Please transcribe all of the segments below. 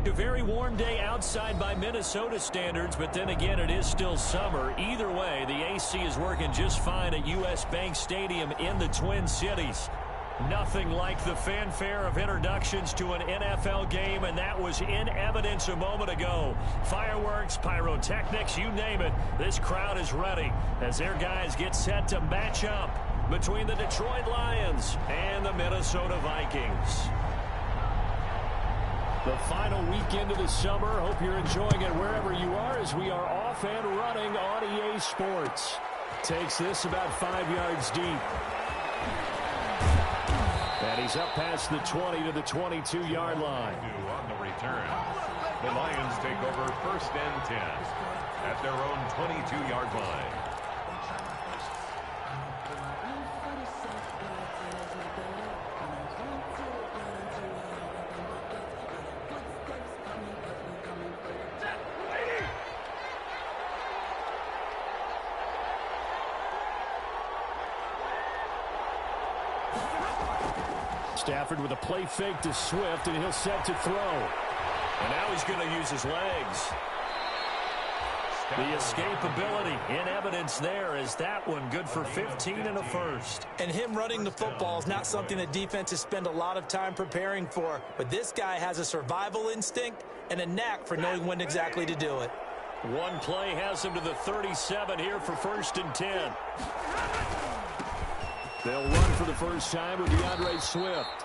A very warm day outside by Minnesota standards, but then again, it is still summer. Either way, the AC is working just fine at U.S. Bank Stadium in the Twin Cities. Nothing like the fanfare of introductions to an NFL game, and that was in evidence a moment ago. Fireworks, pyrotechnics, you name it. This crowd is ready as their guys get set to match up between the Detroit Lions and the Minnesota Vikings. The final weekend of the summer. Hope you're enjoying it wherever you are as we are off and running on EA Sports. Takes this about 5 yards deep. And he's up past the 20 to the 22-yard line. On the return, the Lions take over 1st and 10 at their own 22-yard line. Stafford with a play fake to Swift, and he'll set to throw. And now he's going to use his legs. The escapability in evidence there is that one good for 15 and a first. And him running the football is not something that defenses spend a lot of time preparing for. But this guy has a survival instinct and a knack for knowing when exactly to do it. One play has him to the 37 here for 1st and 10. They'll run for the first time with DeAndre Swift.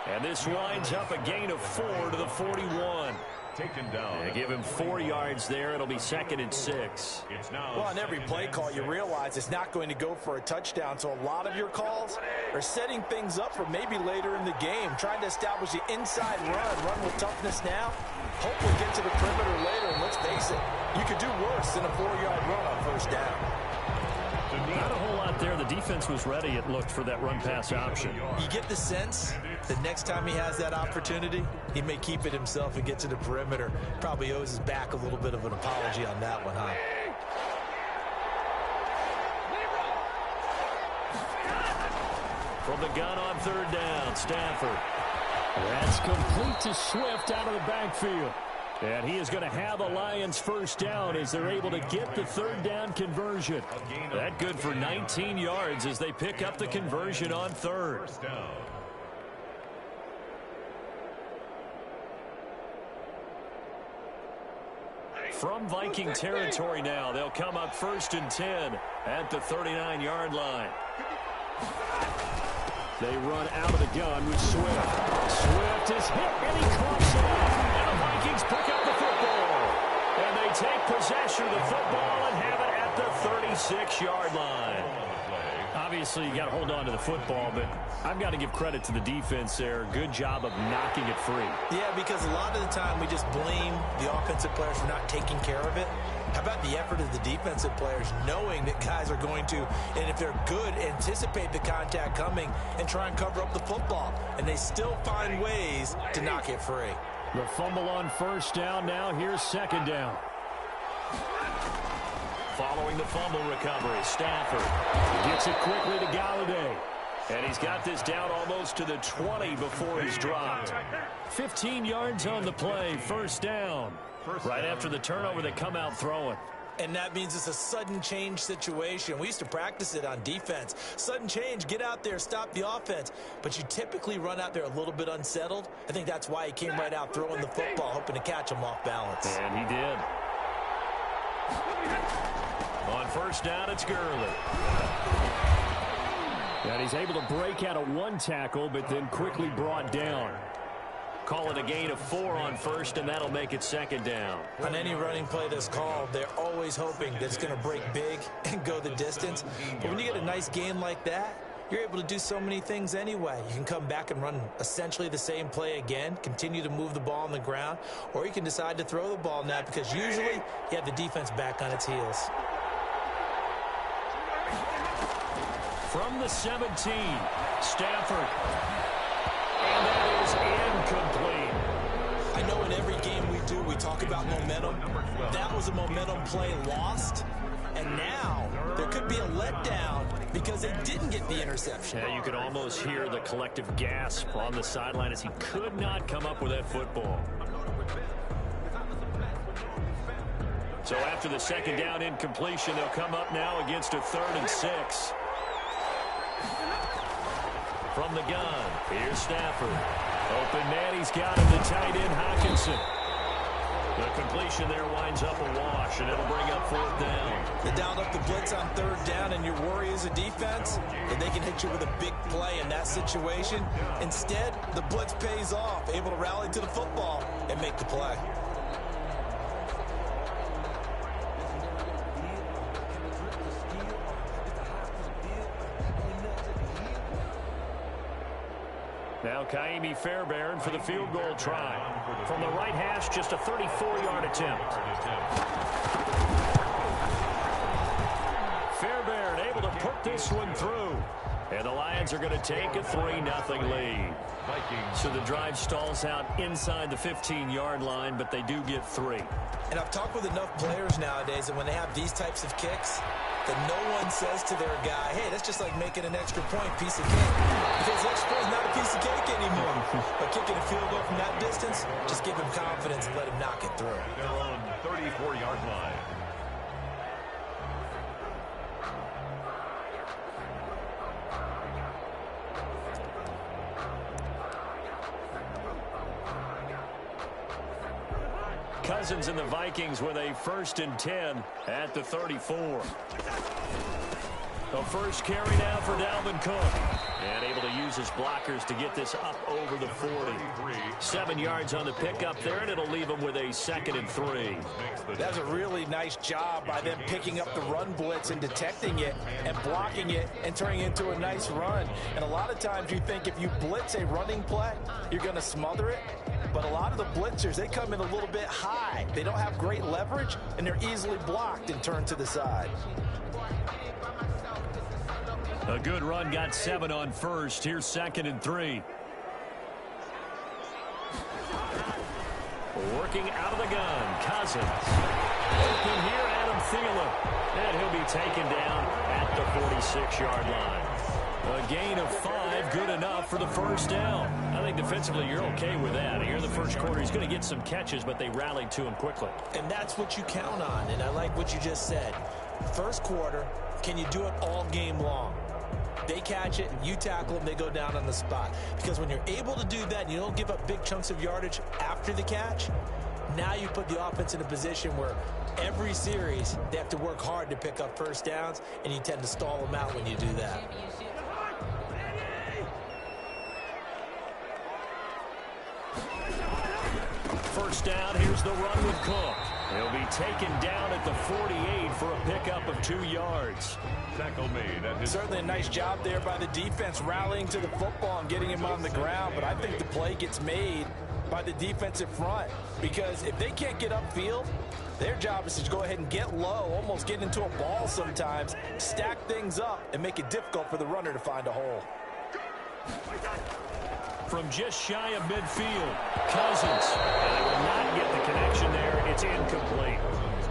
And this winds up a gain of 4 to the 41. Taken down. They give him 4 yards there. It'll be 2nd and 6. Well, on every play call, you realize it's not going to go for a touchdown. So a lot of your calls are setting things up for maybe later in the game, trying to establish the inside run with toughness now. Hopefully get to the perimeter later. And let's face it, you could do worse than a 4-yard run on 1st down. Not a whole lot there. The defense was ready, it looked, for that run-pass option. You get the sense that next time he has that opportunity, he may keep it himself and get to the perimeter. Probably owes his back a little bit of an apology on that one, huh? From the gun on 3rd down, Stafford. That's complete to Swift out of the backfield. And he is going to have a Lions 1st down as they're able to get the 3rd down conversion. That good for 19 yards as they pick up the conversion on 3rd. From Viking territory now, they'll come up 1st and 10 at the 39-yard line. They run out of the gun with Swift. Swift is hit, and he clocks it up. And the Vikings pick up the football. And they take possession of the football and have it at the 36-yard line. Obviously, you got to hold on to the football, but I've got to give credit to the defense there. Good job of knocking it free. Yeah, because a lot of the time we just blame the offensive players for not taking care of it. How about the effort of the defensive players knowing that guys are going to, and if they're good, anticipate the contact coming and try and cover up the football. And they still find ways to knock it free. The fumble on 1st down. Now here's 2nd down. Following the fumble recovery, Stafford gets it quickly to Galladay. And he's got this down almost to the 20 before he's dropped. 15 yards on the play, 1st down. Right after the turnover, they come out throwing. And that means it's a sudden change situation. We used to practice it on defense. Sudden change, get out there, stop the offense. But you typically run out there a little bit unsettled. I think that's why he came right out throwing the football, hoping to catch him off balance. And he did. On 1st down, it's Gurley. And he's able to break out of 1 tackle, but then quickly brought down. Call it a gain of 4 on 1st, and that'll make it 2nd down. On any running play that's called, they're always hoping that it's going to break big and go the distance. But when you get a nice gain like that, you're able to do so many things anyway. You can come back and run essentially the same play again, continue to move the ball on the ground, or you can decide to throw the ball now because usually you have the defense back on its heels. From the 17, Stafford. And that is incomplete. I know in every game we do, we talk about momentum. That was a momentum play lost. And now there could be a letdown because they didn't get the interception. Yeah, you could almost hear the collective gasp on the sideline as he could not come up with that football. So after the second down incompletion, they'll come up now against a 3rd and 6. From the gun, here's Stafford. Open man, he's got him, the tight end, Hawkinson. The completion there winds up a wash, and it'll bring up 4th down. They dialed up the blitz on 3rd down, and your worry as a defense, that they can hit you with a big play in that situation. Instead, the blitz pays off, able to rally to the football and make the play. Now Kaimi Fairbairn for the field goal try. From the right hash, just a 34-yard attempt. Fairbairn able to put this one through. And the Lions are going to take a 3-0 lead. So the drive stalls out inside the 15-yard line, but they do get 3. And I've talked with enough players nowadays that when they have these types of kicks, that no one says to their guy, hey, that's just like making an extra point, piece of cake. Because extra point is not a piece of cake anymore. But kicking a field goal from that distance, just give him confidence and let him knock it through. Their own 34-yard line. Cousins and the Vikings with a 1st and 10 at the 34. The first carry now for Dalvin Cook. And able to use his blockers to get this up over the 40. 7 yards on the pickup there, and it'll leave him with a 2nd and 3. That's a really nice job by them picking up the run blitz and detecting it and blocking it and turning it into a nice run. And a lot of times you think if you blitz a running play, you're going to smother it. But a lot of the blitzers, they come in a little bit high. They don't have great leverage, and they're easily blocked and turned to the side. A good run, got 7 on first. Here's 2nd and 3. Working out of the gun, Cousins. Open here, Adam Thielen. And he'll be taken down at the 46-yard line. A gain of 5, good enough for the 1st down. I think defensively you're okay with that. Here in the first quarter, he's going to get some catches, but they rallied to him quickly. And that's what you count on, and I like what you just said. First quarter, can you do it all game long? They catch it, and you tackle them, they go down on the spot. Because when you're able to do that, and you don't give up big chunks of yardage after the catch, now you put the offense in a position where every series they have to work hard to pick up 1st downs, and you tend to stall them out when you do that. First down, here's the run with Cook. He'll be taken down at the 48 for a pickup of 2 yards. Tackle made at his... Certainly a nice job there by the defense rallying to the football and getting him on the ground, but I think the play gets made by the defensive front because if they can't get upfield, their job is to go ahead and get low, almost get into a ball sometimes, stack things up, and make it difficult for the runner to find a hole. From just shy of midfield, Cousins. And they will not get the connection there. It's incomplete.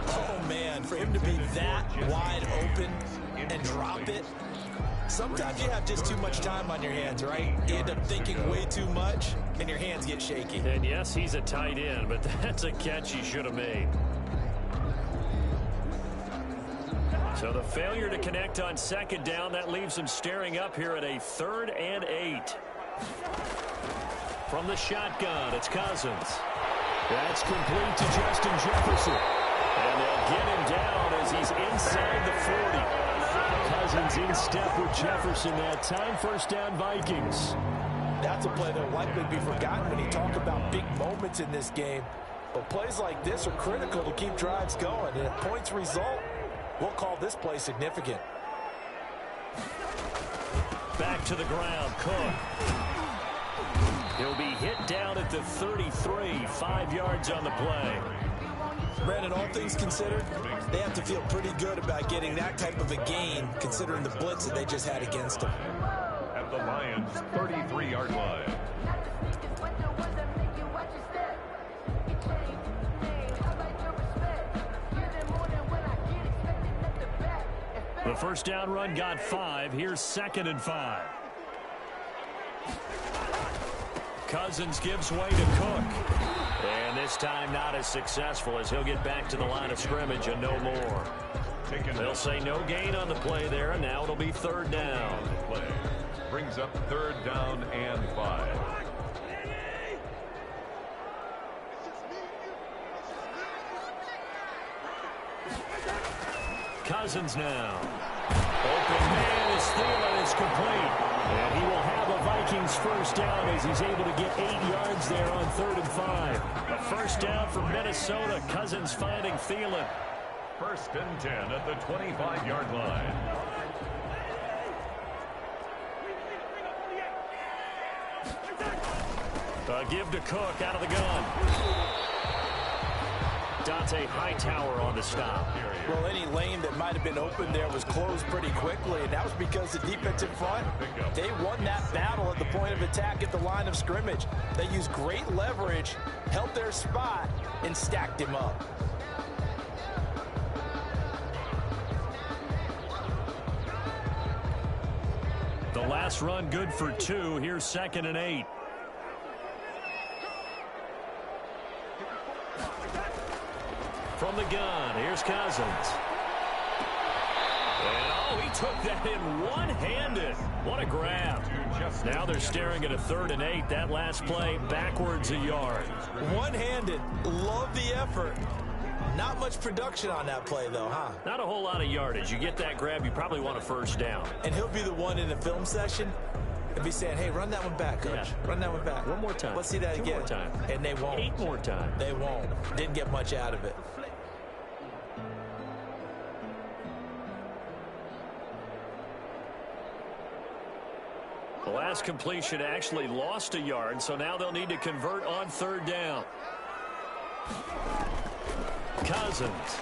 Oh, man, for him to be that wide open and drop it. Sometimes you have just too much time on your hands, right? You end up thinking way too much, and your hands get shaky. And, yes, he's a tight end, but that's a catch he should have made. So the failure to connect on 2nd down, that leaves him staring up here at a 3rd and 8. From the shotgun, it's Cousins. That's complete to Justin Jefferson. And they'll get him down as he's inside the 40. Cousins in step with Jefferson that time. 1st down, Vikings. That's a play that will likely be forgotten when you talk about big moments in this game. But plays like this are critical to keep drives going. And if points result, we'll call this play significant. Back to the ground, Cook. He'll be hit down at the 33, 5 yards on the play. Brandon, all things considered, they have to feel pretty good about getting that type of a gain, considering the blitz that they just had against them. At the Lions' 33-yard line. The 1st down run got 5. Here's 2nd and 5. Cousins gives way to Cook. And this time not as successful as he'll get back to the line of scrimmage and no more. They'll say no gain on the play there, and now it'll be third down. Play brings up third down and 5. Cousins now. Open man is Thielen is complete. And he will have a Vikings first down as he's able to get 8 yards there on 3rd and 5. A first down for Minnesota. Cousins finding Thielen. First and 10 at the 25-yard line. Give to Cook out of the gun. Dante Hightower on the stop. Well, any lane that might have been open there was closed pretty quickly, and that was because the defensive front, they won that battle at the point of attack at the line of scrimmage. They used great leverage, held their spot, and stacked him up. The last run good for 2. Here's 2nd and 8. From the gun, here's Cousins. And, oh, he took that in one-handed. What a grab. Now they're staring at a 3rd and 8. That last play, backwards a yard. One-handed. Love the effort. Not much production on that play, though, huh? Not a whole lot of yardage. You get that grab, you probably want a first down. And he'll be the one in the film session and be saying, hey, run that one back, coach. Yeah. Run that one back. One more time. Let's see that 2 again. more time. And they won't. 8 more times. They won't. Didn't get much out of it. The last completion actually lost a yard, so now they'll need to convert on 3rd down. Cousins.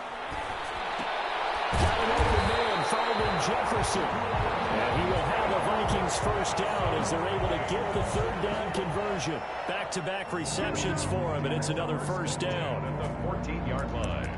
Got an open man, finding Jefferson. And he will have a Vikings first down as they're able to get the 3rd down conversion. Back-to-back receptions for him, and it's another first down. At the 14-yard line.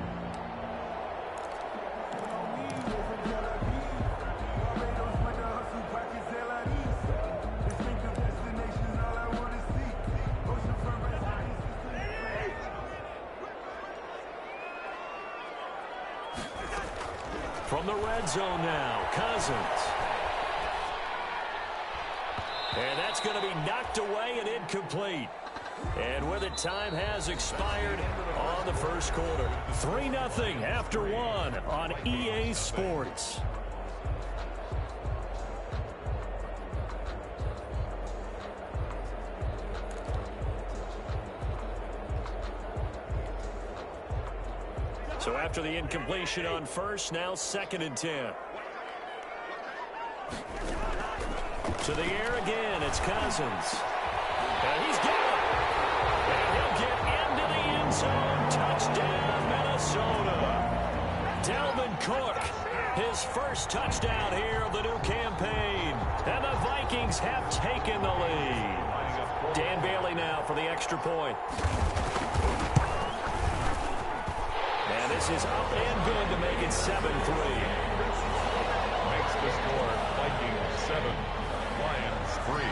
From the red zone now, Cousins. And that's going to be knocked away and incomplete. And with it, time has expired on the first quarter. 3-0 after 1 on EA Sports. So after the incompletion on first, now 2nd and 10. To the air again, it's Cousins. And he's got it. And he'll get into the end zone. Touchdown, Minnesota. Dalvin Cook, his first touchdown here of the new campaign. And the Vikings have taken the lead. Dan Bailey now for the extra point. And this is up and good to make it 7-3. Makes the score Vikings 7, Lions 3.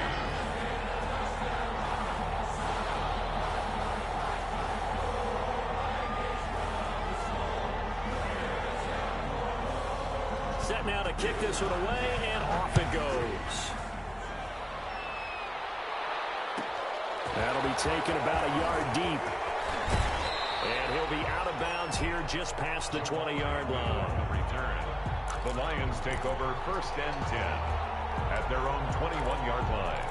Set now to kick this one away, and off it goes. That'll be taken about a yard deep. And he'll be out of bounds here just past the 20-yard line. Return. The Lions take over 1st and 10 at their own 21-yard line.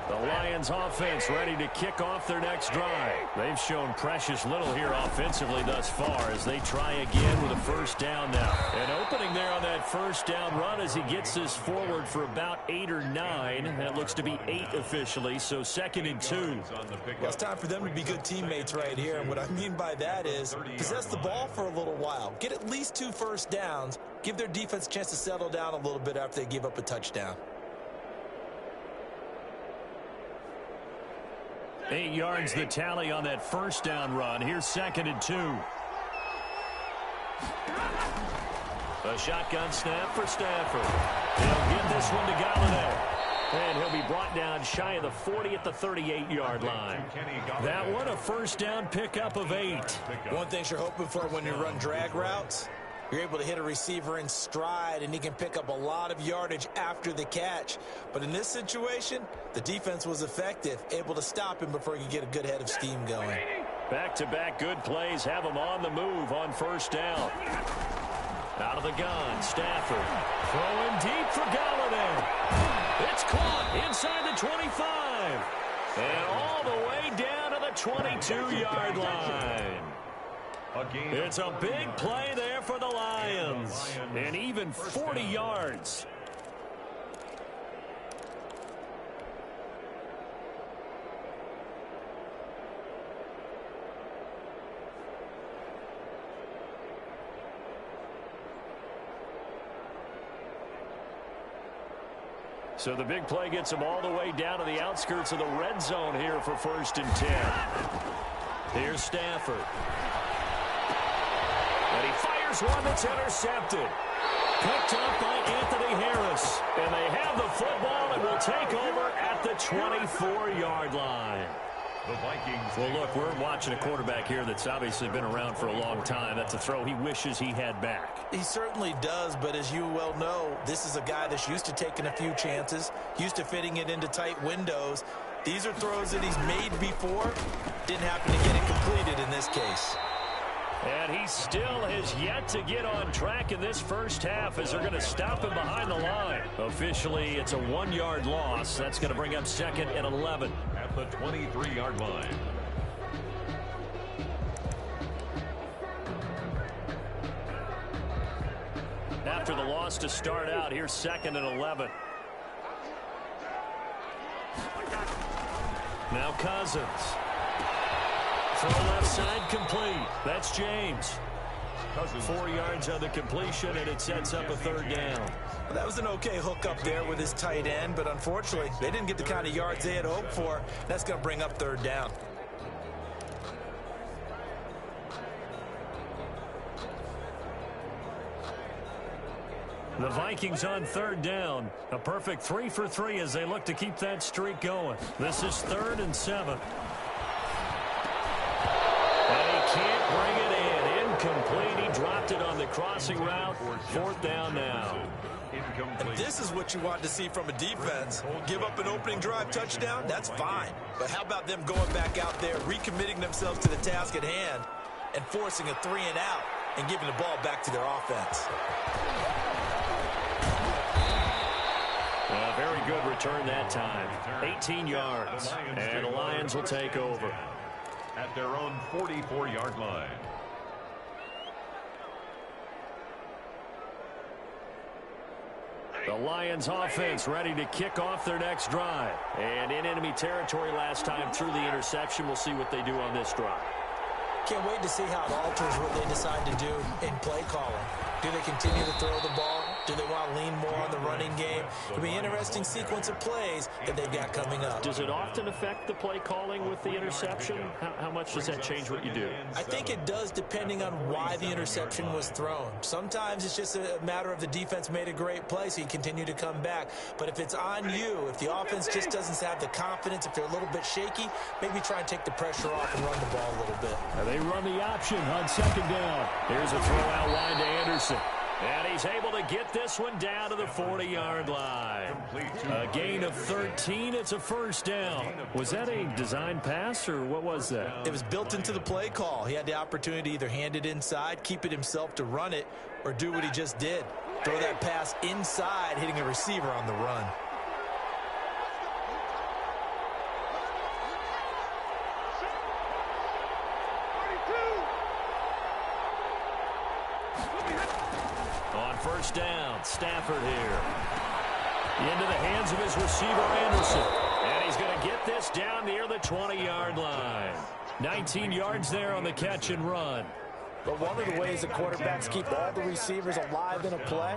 The Lions offense ready to kick off their next drive. They've shown precious little here offensively thus far as they try again with a first down now. And opening there on that first down run as he gets this forward for about 8 or 9. That looks to be 8 officially, so 2nd and 2. Well, it's time for them to be good teammates right here. And what I mean by that is possess the ball for a little while. Get at least 2 first downs. Give their defense a chance to settle down a little bit after they give up a touchdown. 8 yards the tally on that first down run. Here's 2nd and 2. A shotgun snap for Stafford. He'll get this one to Galladay. And he'll be brought down shy of the 40 at the 38-yard line. That one a first down pickup of 8. One thing you're hoping for when you run drag routes, you're able to hit a receiver in stride, and he can pick up a lot of yardage after the catch. But in this situation, the defense was effective, able to stop him before he could get a good head of steam going. Back-to-back good plays have him on the move on first down. Out of the gun, Stafford. Throwing deep for Galladay. It's caught inside the 25. And all the way down to the 22-yard line. It's a big play there for the Lions. And even 40 yards. So the big play gets him all the way down to the outskirts of the red zone here for 1st and 10. Here's Stafford. And he fires one that's intercepted. Picked up by Anthony Harris. And they have the football and will take over at the 24-yard line. The Vikings. Well, look, we're watching a quarterback here that's obviously been around for a long time. That's a throw he wishes he had back. He certainly does, but as you well know, this is a guy that's used to taking a few chances, used to fitting it into tight windows. These are throws that he's made before. Didn't happen to get it completed in this case. And he still has yet to get on track in this first half as they're going to stop him behind the line. Officially, it's a 1-yard loss. That's going to bring up 2nd and 11. At the 23-yard line. After the loss to start out, here's 2nd and 11. Now Cousins. Throw left side complete. That's James. 4 yards on the completion, and it sets up a 3rd down. Well, that was an okay hook up there with his tight end, but unfortunately, they didn't get the kind of yards they had hoped for. That's going to bring up 3rd down. The Vikings on 3rd down. A perfect 3 for 3 as they look to keep that streak going. This is 3rd and 7. And he can't bring it in. Incomplete. He dropped it on the crossing route. 4th down now. And this is what you want to see from a defense. Give up an opening drive touchdown, that's fine. But how about them going back out there, recommitting themselves to the task at hand, and forcing a 3 and out, and giving the ball back to their offense. A very good return that time. 18 yards. And the Lions will take over. At their own 44-yard line. The Lions offense ready to kick off their next drive. And in enemy territory last time through the interception. We'll see what they do on this drive. Can't wait to see how it alters what they decide to do in play calling. Do they continue to throw the ball? Do they want to lean more on the running game? It'll be an interesting sequence of plays that they've got coming up. Does it often affect the play calling with the interception? How much does that change what you do? I think it does depending on why the interception was thrown. Sometimes it's just a matter of the defense made a great play, so you continue to come back. But if it's on you, if the offense just doesn't have the confidence, if they're a little bit shaky, maybe try and take the pressure off and run the ball a little bit. Now they run the option on 2nd down. Here's a throw out wide to Anderson. And he's able to get this one down to the 40-yard line. A gain of 13. It's a 1st down. Was that a design pass, or what was that? It was built into the play call. He had the opportunity to either hand it inside, keep it himself to run it, or do what he just did. Throw that pass inside, hitting a receiver on the run. On 1st down, Stafford here. Into the hands of his receiver, Anderson. And he's going to get this down near the 20-yard line. 19 yards there on the catch and run. But one of the ways that quarterbacks keep all the receivers alive in a play,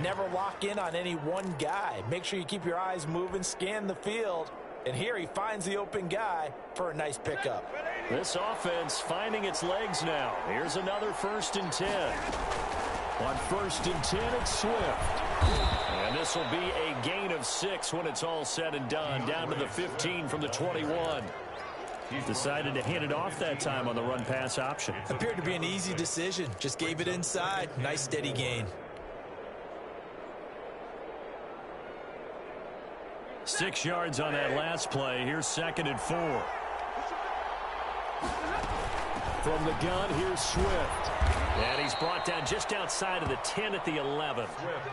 never lock in on any one guy. Make sure you keep your eyes moving, scan the field. And here he finds the open guy for a nice pickup. This offense finding its legs now. Here's another 1st and 10. On 1st and 10, it's Swift. And this will be a gain of 6 when it's all said and done. Down to the 15 from the 21. He's decided to hand it off that time on the run-pass option. Appeared to be an easy decision. Just gave it inside. Nice steady gain. 6 yards on that last play. Here's 2nd and 4. From the gun, here's Swift. And he's brought down just outside of the 10 at the 11.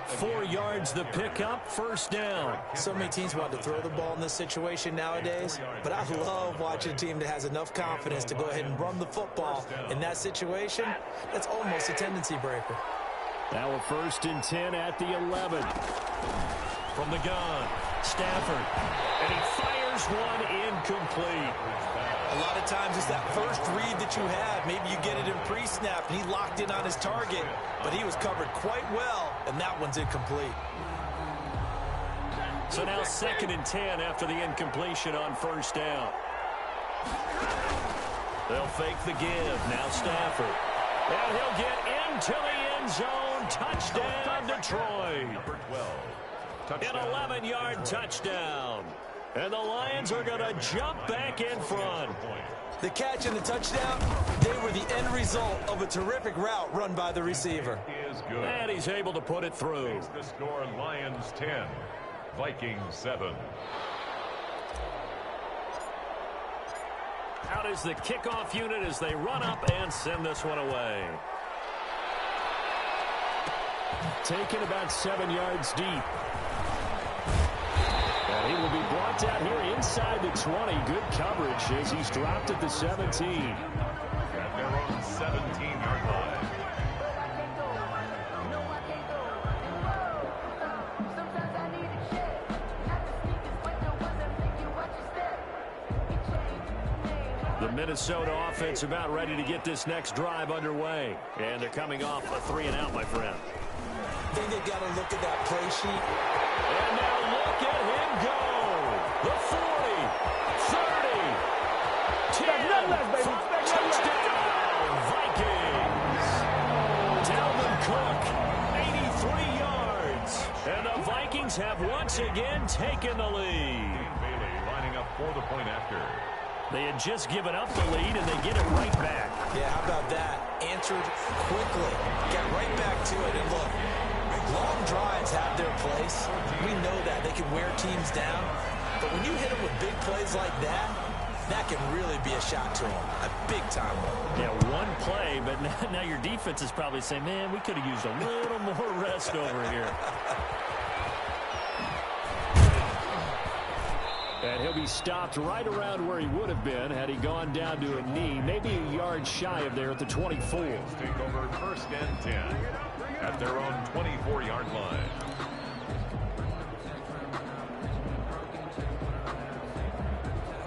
4 yards the pickup, 1st down. So many teams want to throw the ball in this situation nowadays, but I love watching a team that has enough confidence to go ahead and run the football. In that situation, that's almost a tendency breaker. Now a 1st and 10 at the 11. From the gun, Stafford. And he fires one incomplete. A lot of times it's that first read that you have. Maybe you get it in pre-snap, and he locked in on his target, but he was covered quite well, and that one's incomplete. So now 2nd and 10 after the incompletion on 1st down. They'll fake the give. Now Stafford. And he'll get into the end zone. Touchdown, Detroit. Number 12. An 11-yard touchdown. And the Lions are going to jump back in front. The catch and the touchdown, they were the end result of a terrific route run by the receiver. Is good. And he's able to put it through. Makes the score Lions 10, Vikings 7. Out is the kickoff unit as they run up and send this one away. Taken about 7 yards deep. And he will be brought down here inside the 20. Good coverage as he's dropped at the 17. At their own 17-yard line. The Minnesota offense about ready to get this next drive underway. And they're coming off a 3-and-out, my friend. I think they've got to look at that play sheet. And now look at him go. The 40, 30, 10, 5, touchdown, Vikings. Dalvin Cook, 83 yards. And the Vikings have once again taken the lead. Bailey lining up for the point after. They had just given up the lead, and they get it right back. Yeah, how about that? Answered quickly. Got right back to it. And look, long drives have their place. We know that. They can wear teams down. But when you hit them with big plays like that, that can really be a shot to them. A big-time one. Yeah, one play, but now your defense is probably saying, man, we could have used a little more rest over here. And he'll be stopped right around where he would have been had he gone down to a knee, maybe a yard shy of there at the 24. Take over 1st and 10 at their own 24-yard line.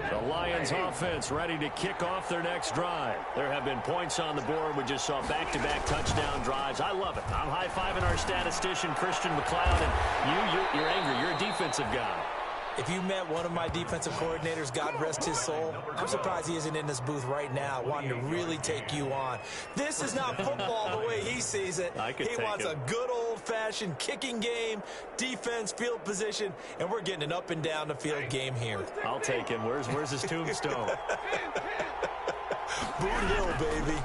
The Lions offense ready to kick off their next drive. There have been points on the board. We just saw back-to-back touchdown drives. I love it. I'm high-fiving our statistician, Christian McLeod, and you're angry. You're a defensive guy. If you met one of my defensive coordinators, God rest his soul, I'm surprised he isn't in this booth right now wanting to really take you on. This is not football the way he sees it. He wants a good old-fashioned kicking game, defense, field position, and we're getting an up-and-down-the-field game here. I'll take him. Where's his tombstone? Boot Hill, baby.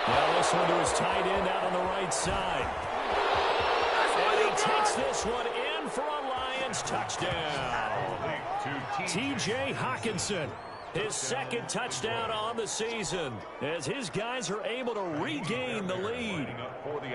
Well, this one to his tight end out on the right side. And he takes this one in for a Lions touchdown. T.J. Hawkinson, his 2nd touchdown on the season, as his guys are able to regain the lead.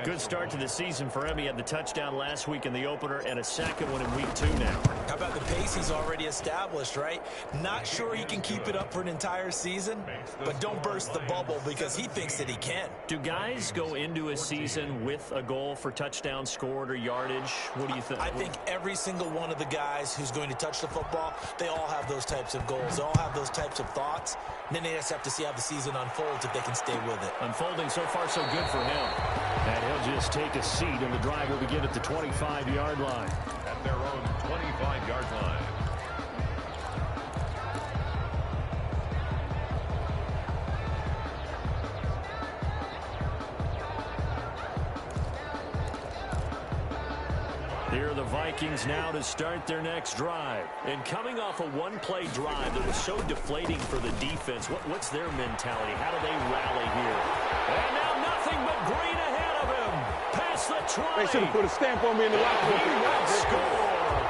Good start to the season for him. He had the touchdown last week in the opener and a 2nd one in week 2 now. How about the pace he's already established, right? Not sure he can keep it up for an entire season, but don't burst the bubble because he thinks that he can. Do guys go into a season with a goal for touchdowns scored or yardage? What do you think? I think every single one of the guys who's going to touch the football, they all have those types of goals. They all have those types of thoughts. And then they just have to see how the season unfolds if they can stay with it. Unfolding so far so good for him. And he'll just take a seat, and the drive will begin at the 25-yard line. At their own 25-yard line. Here are the Vikings now to start their next drive. And coming off a one-play drive that was so deflating for the defense, what's their mentality? How do they rally here? And now nothing but green ahead of him. Past the 20. They should have put a stamp on me in the locker room. He will score.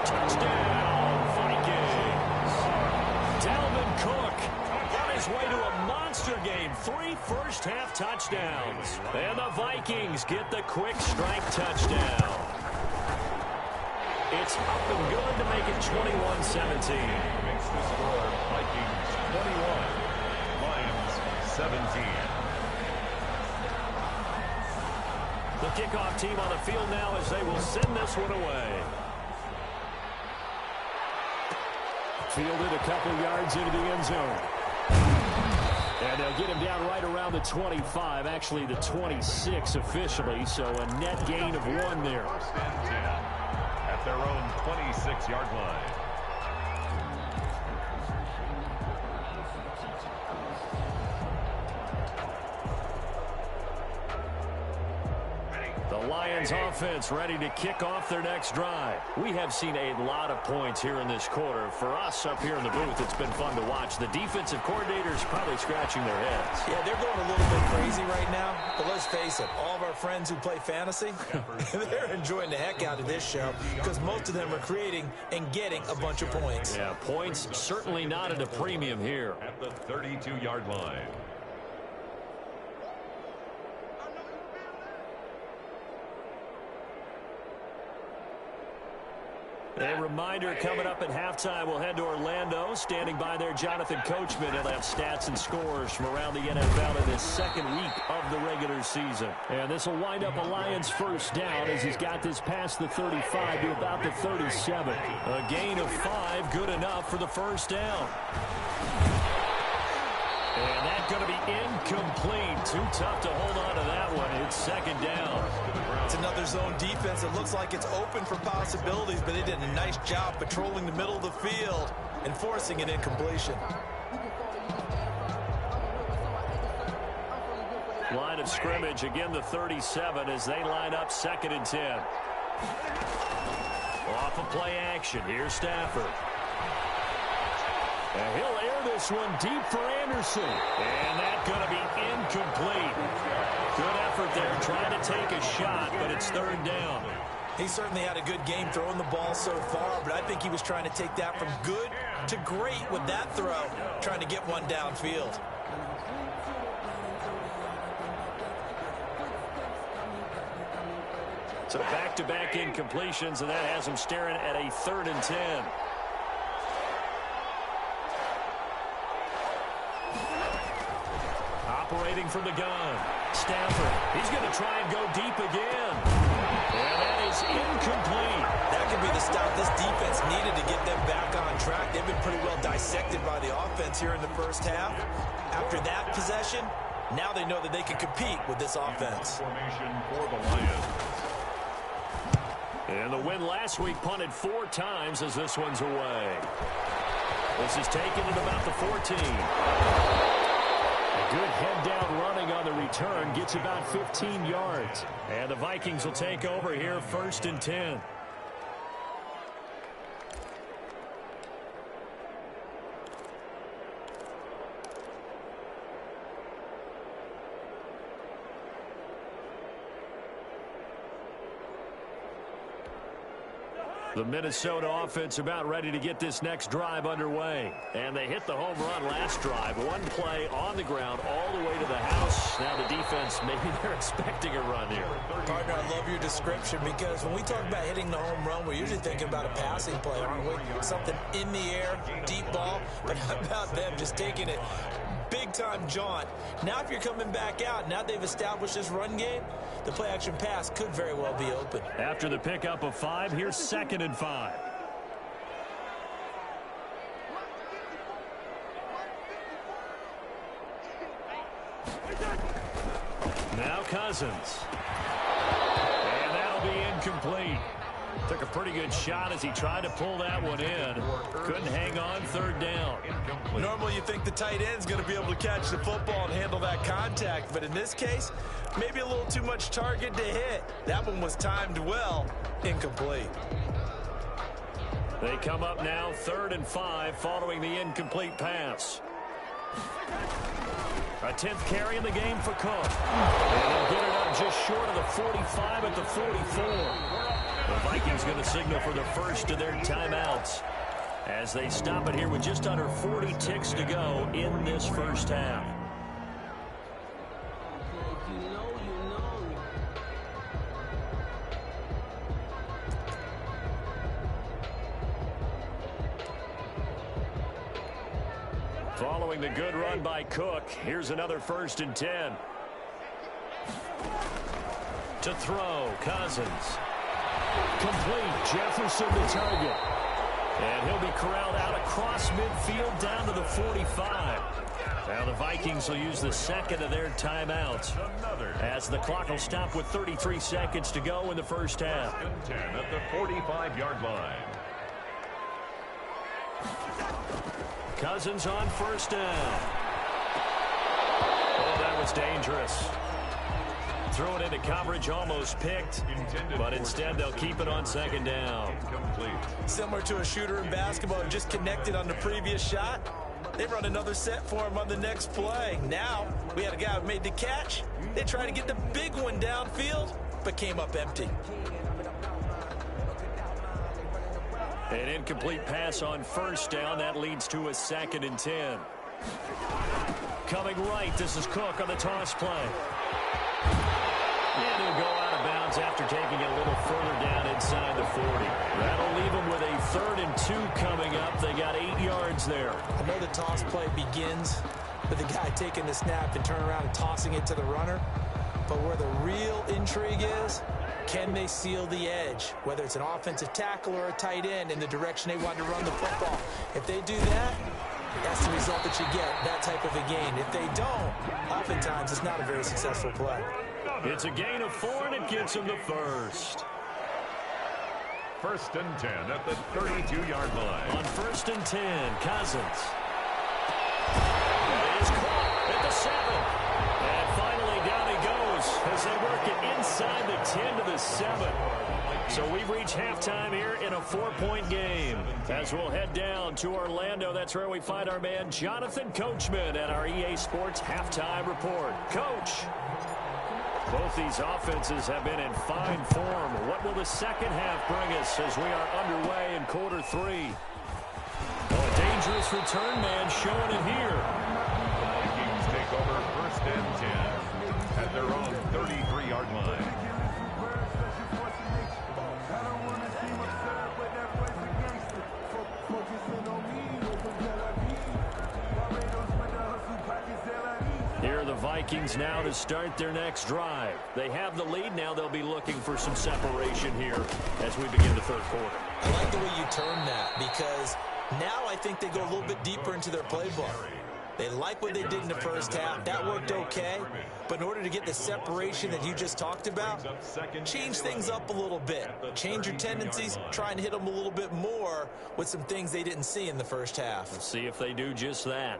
Touchdown, Vikings. Dalvin Cook on his way to a monster game. 3 first-half touchdowns. And the Vikings get the quick strike touchdown. It's up and good to make it 21-17. Makes the score Vikings 21, Lions 17. The kickoff team on the field now as they will send this one away. Fielded a couple yards into the end zone. And they'll get him down right around the 25, actually the 26 officially, so a net gain of 1 there. First and 10 at their own 26-yard line. The Lions offense ready to kick off their next drive. We have seen a lot of points here in this quarter. For us up here in the booth, it's been fun to watch. The defensive coordinators probably scratching their heads. Yeah, they're going a little bit crazy right now. But let's face it, all of our friends who play fantasy, they're enjoying the heck out of this show because most of them are creating and getting a bunch of points. Yeah, points certainly not at a premium here. At the 32-yard line. A reminder coming up at halftime, we'll head to Orlando. Standing by there, Jonathan Coachman. He'll have stats and scores from around the NFL in this second week of the regular season. And this will wind up a Lions first down as he's got this past the 35 to about the 37. A gain of 5, good enough for the first down. And that's going to be incomplete. Too tough to hold on to that one. It's second down. It's another zone defense. It looks like it's open for possibilities, but they did a nice job patrolling the middle of the field and forcing an incompletion. Line of scrimmage, again the 37 as they line up 2nd and 10. Off of play action, here's Stafford. And he'll air this one deep for Anderson. And that's going to be incomplete. Good effort there trying to take a shot, but it's 3rd down. He certainly had a good game throwing the ball so far, but I think he was trying to take that from good to great with that throw, trying to get one downfield. So back-to-back incompletions, and that has him staring at a 3rd and 10. Operating from the gun. Stafford. He's going to try and go deep again. And that is incomplete. That could be the stop this defense needed to get them back on track. They've been pretty well dissected by the offense here in the first half. After that possession, now they know that they can compete with this offense. Formation for the Lions. And the win last week punted 4 times as this one's away. This is taken at about the 14. Good head-down running on the return. Gets about 15 yards. And the Vikings will take over here 1st and 10. The Minnesota offense about ready to get this next drive underway. And they hit the home run last drive. One play on the ground all the way to the house. Now the defense, maybe they're expecting a run here. Partner, I love your description because when we talk about hitting the home run, we're usually thinking about a passing play, aren't we? Something in the air, deep ball. But how about them just taking it big-time jaunt? Now if you're coming back out, now they've established this run game, the play-action pass could very well be open. After the pickup of 5, here's 2nd and 5. Now Cousins. And that'll be incomplete. Took a pretty good shot as he tried to pull that one in. Couldn't hang on, third down. Normally you think the tight end's going to be able to catch the football and handle that contact, but in this case, maybe a little too much target to hit. That one was timed well. Incomplete. They come up now 3rd and 5 following the incomplete pass. A 10th carry in the game for Cook. And he'll get it up just short of the 45 at the 44. The Vikings going to signal for the first of their timeouts as they stop it here with just under 40 ticks to go in this first half. Following the good run by Cook, here's another 1st and 10. To throw, Cousins. Complete, Jefferson the target. And he'll be corralled out across midfield down to the 45. Now the Vikings will use the second of their timeouts as the clock will stop with 33 seconds to go in the first half. 10 at the 45-yard line. Cousins on 1st down. Oh, that was dangerous. Throw it into coverage, almost picked, but instead they'll keep it on 2nd down. Similar to a shooter in basketball who just connected on the previous shot. They run another set for him on the next play. Now, we had a guy who made the catch. They tried to get the big one downfield, but came up empty. An incomplete pass on 1st down. That leads to a 2nd and 10. Coming right, this is Cook on the toss play. And he'll go out of bounds after taking it a little further down inside the 40. That'll leave them with a 3rd and 2 coming up. They got 8 yards there. I know the toss play begins with the guy taking the snap and turning around and tossing it to the runner. But where the real intrigue is, can they seal the edge, whether it's an offensive tackle or a tight end, in the direction they want to run the football? If they do that, that's the result that you get, that type of a gain. If they don't, oftentimes it's not a very successful play. It's a gain of 4, and it gets them the first. 1st and 10 at the 32-yard line. On 1st and 10, Cousins. That is caught at the 7. And finally down he goes as they work it inside the 10 to the 7. So we've reached halftime here in a 4-point game. As we'll head down to Orlando, that's where we find our man Jonathan Coachman at our EA Sports Halftime Report. Coach, both these offenses have been in fine form. What will the second half bring us as we are underway in quarter 3? Oh, a dangerous return man showing it here. Vikings take over 1st and 10 at their own 33-yard line. Here are the Vikings now to start their next drive. They have the lead. Now they'll be looking for some separation here as we begin the 3rd quarter. I like the way you term that, because now I think they go a little bit deeper into their playbook. They like what they did in the first half. That worked okay. But in order to get the separation that you just talked about, change things up a little bit. Change your tendencies, try and hit them a little bit more with some things they didn't see in the first half. Let's see if they do just that.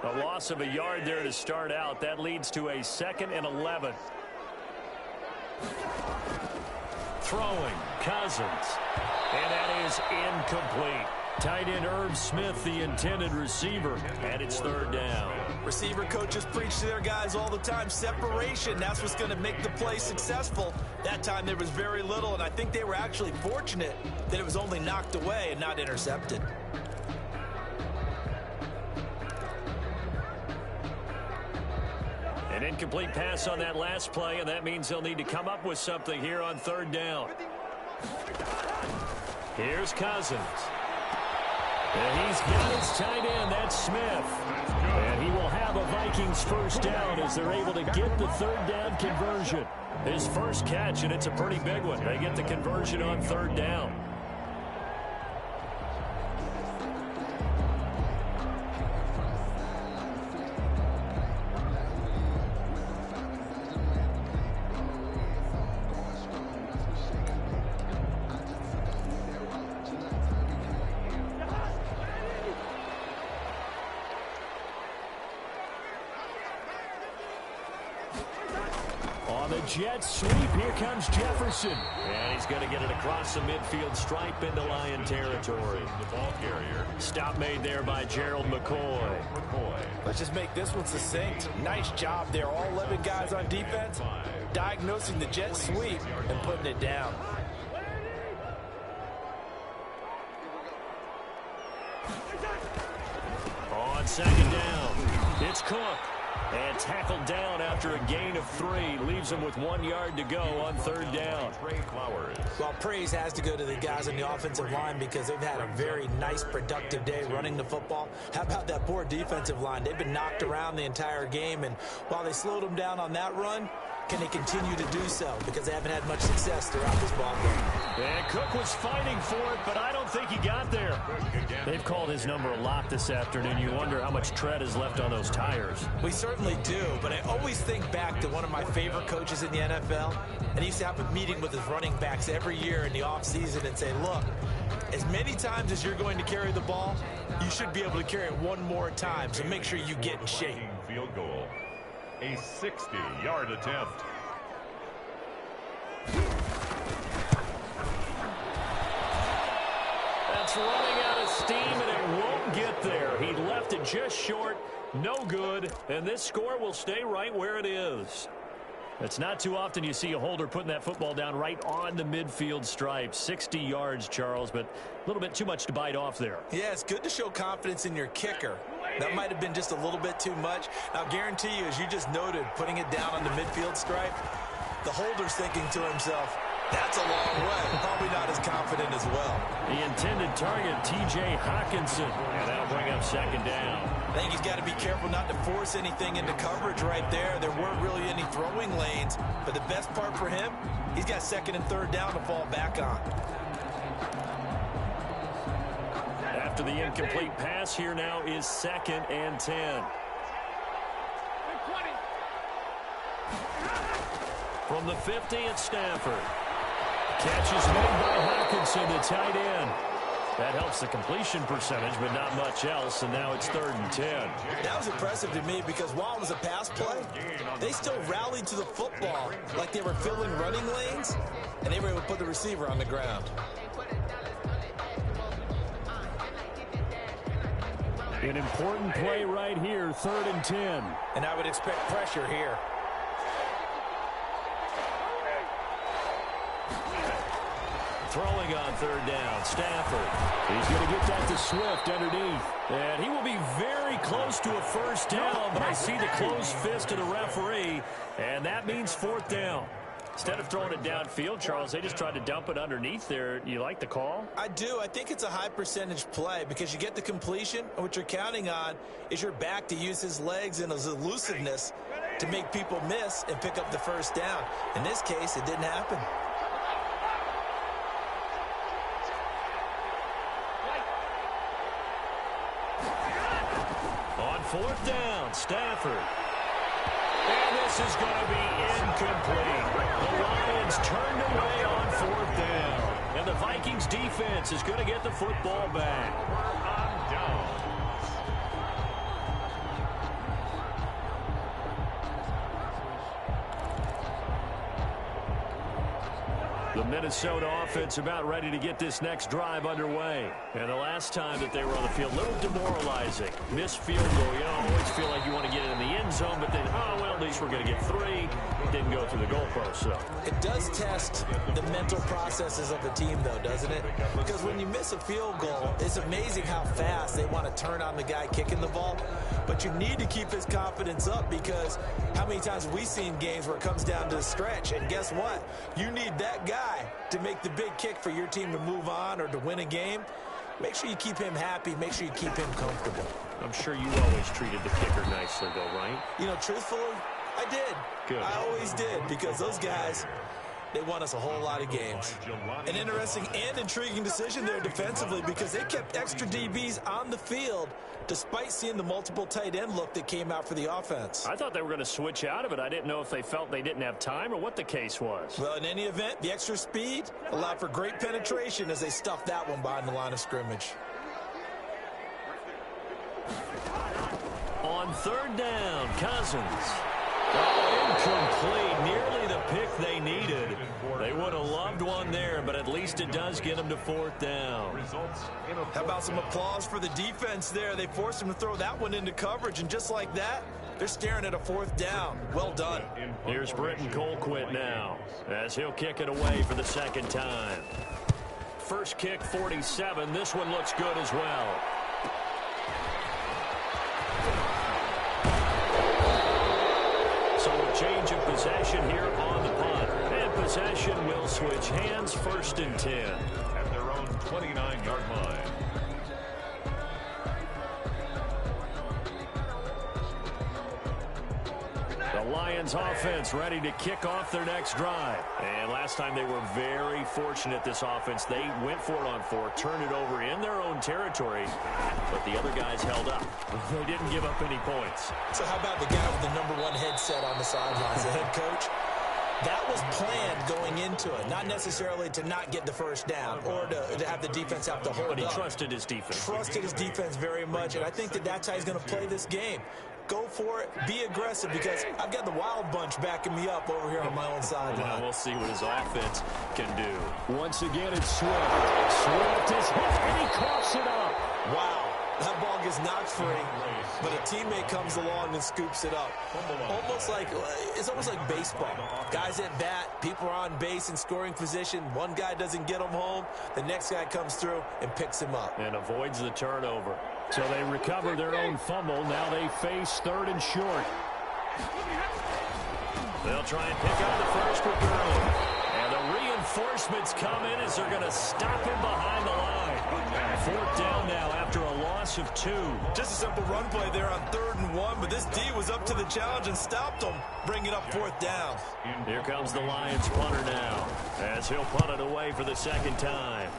A loss of a yard there to start out. That leads to a 2nd and 11. Throwing, Cousins. And that is incomplete. Tight end Irv Smith, the intended receiver, and it's 3rd down. Receiver coaches preach to their guys all the time. Separation, that's what's going to make the play successful. That time there was very little, and I think they were actually fortunate that it was only knocked away and not intercepted. An incomplete pass on that last play, and that means they'll need to come up with something here on 3rd down. Here's Cousins. And he's got his tight end. That's Smith. And he will have a Vikings 1st down as they're able to get the 3rd down conversion. His first catch, and it's a pretty big one. They get the conversion on 3rd down. the jet sweep. Here comes Jefferson. And he's going to get it across the midfield stripe into Lion territory. The ball carrier. Stop made there by Gerald McCoy. Let's just make this one succinct. Nice job there. All 11 guys on defense diagnosing the jet sweep and putting it down. On second down, it's Cook. And tackled down after a gain of 3. Leaves him with 1 yard to go on third down. Well, praise has to go to the guys on the offensive line because they've had a very nice, productive day running the football. How about that poor defensive line? They've been knocked around the entire game, and while they slowed them down on that run, can they continue to do so? Because they haven't had much success throughout this ball game. And Cook was fighting for it, but I don't think he got there. They've called his number a lot this afternoon. You wonder how much tread is left on those tires. We certainly do, but I always think back to one of my favorite coaches in the NFL, and he used to have a meeting with his running backs every year in the offseason and say, look, as many times as you're going to carry the ball, you should be able to carry it one more time, so make sure you get in shape. Field goal. A 60-yard attempt. That's running out of steam, and it won't get there. He left it just short, no good, and this score will stay right where it is. It's not too often you see a holder putting that football down right on the midfield stripe. 60 yards, Charles, but a little bit too much to bite off there. Yeah, it's good to show confidence in your kicker. That might have been just a little bit too much. I'll guarantee you, as you just noted, putting it down on the midfield stripe, the holder's thinking to himself, that's a long way. Probably not as confident as well. The intended target, T.J. Hawkinson. And that'll bring up second down. I think he's got to be careful not to force anything into coverage right there. There weren't really any throwing lanes. But the best part for him, he's got second and third down to fall back on. After the incomplete pass, here now is second and 10. From the 50, it's Stafford. Catch is made by Hawkinson, the tight end. That helps the completion percentage, but not much else, and now it's third and 10. That was impressive to me because while it was a pass play, they still rallied to the football like they were filling running lanes, and they were able to put the receiver on the ground. An important play right here, third and 10. And I would expect pressure here. Throwing on third down, Stafford. He's going to get that to Swift underneath. And he will be very close to a first down, but I see the closed fist of the referee, and that means fourth down. Instead of throwing it downfield, Charles, they just tried to dump it underneath there. You like the call? I do. I think it's a high percentage play because you get the completion, and what you're counting on is your back to use his legs and his elusiveness to make people miss and pick up the first down. In this case, it didn't happen. On fourth down, Stafford. And this is going to be incomplete. The Lions turned away on fourth down. And the Vikings defense is going to get the football back. On down. The Minnesota offense about ready to get this next drive underway. And the last time that they were on the field, a little demoralizing. Missed field goal. You know, always feel like you want to get it in the end zone, but then, oh, well, at least we're going to get 3. Didn't go through the goalpost, so. It does test the mental processes of a team, though, doesn't it? Because when you miss a field goal, it's amazing how fast they want to turn on the guy kicking the ball. But you need to keep his confidence up because how many times have we seen games where it comes down to the stretch? And guess what? You need that guy to make the big kick for your team to move on or to win a game. Make sure you keep him happy. Make sure you keep him comfortable. I'm sure you always treated the kicker nicely, though, right? You know, truthfully, I did. Good. I always did because those guys, they won us a whole lot of games. An interesting and intriguing decision there defensively because they kept extra DBs on the field despite seeing the multiple tight end look that came out for the offense. I thought they were going to switch out of it. I didn't know if they felt they didn't have time or what the case was. Well, in any event, the extra speed allowed for great penetration as they stuffed that one behind the line of scrimmage. On third down, Cousins. Oh, incomplete. Nearly the pick they needed. They would have loved one there, but at least it does get them to 4th down. How about some applause for the defense there? They forced him to throw that one into coverage, and just like that, they're staring at a 4th down. Well done. Here's Britton Colquitt now, as he'll kick it away for the 2nd time. First kick, 47. This one looks good as well. So a change of possession here on the punt. And possession will switch hands, 1st and 10. At their own 29-yard line. The Lions offense ready to kick off their next drive. And last time they were very fortunate, this offense. They went for it on 4, turned it over in their own territory, but the other guys held up. They didn't give up any points. So how about the guy with the #1 headset on the sidelines, the head coach? That was planned going into it, not necessarily to not get the 1st down or to have the defense have to hold up. But he trusted his defense. Trusted his defense very much, and I think that's how he's going to play this game. Go for it, be aggressive, because I've got the Wild Bunch backing me up over here on my own sideline. Well, we'll see what his offense can do. Once again, it's Swift. Swift is hit, and he coughs it up. Wow. That ball gets knocked free, but a teammate comes along and scoops it up. It's almost like baseball. Guys at bat, people are on base in scoring position. One guy doesn't get him home. The next guy comes through and picks him up. And avoids the turnover. So they recover their own fumble. Now they face 3rd and short. They'll try and pick out the first with Gurley. And the reinforcements come in as they're going to stop him behind the line. 4th down now after a loss of 2. Just a simple run play there on 3rd and 1, but this D was up to the challenge and stopped him, bringing up 4th down. Here comes the Lions punter now, as he'll punt it away for the 2nd time.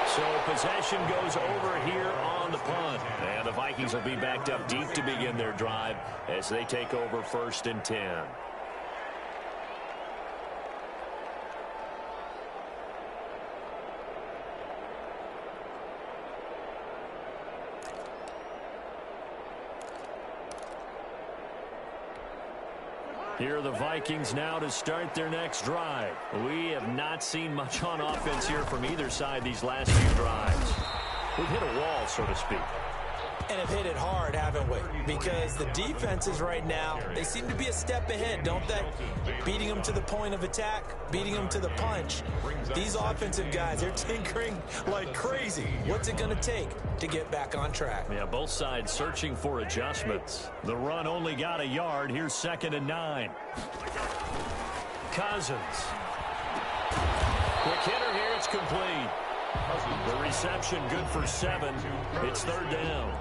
So possession goes over here on the punt. And the Vikings will be backed up deep to begin their drive as they take over 1st and 10. Here are the Vikings now to start their next drive. We have not seen much on offense here from either side these last few drives. We've hit a wall, so to speak. And have hit it hard, haven't we? Because the defenses right now, they seem to be a step ahead, don't they? Beating them to the point of attack, beating them to the punch. These offensive guys, they're tinkering like crazy. What's it going to take to get back on track? Yeah, both sides searching for adjustments. The run only got a yard. Here's 2nd and 9. Cousins. Quick hitter here. It's complete. The reception good for 7. It's 3rd down.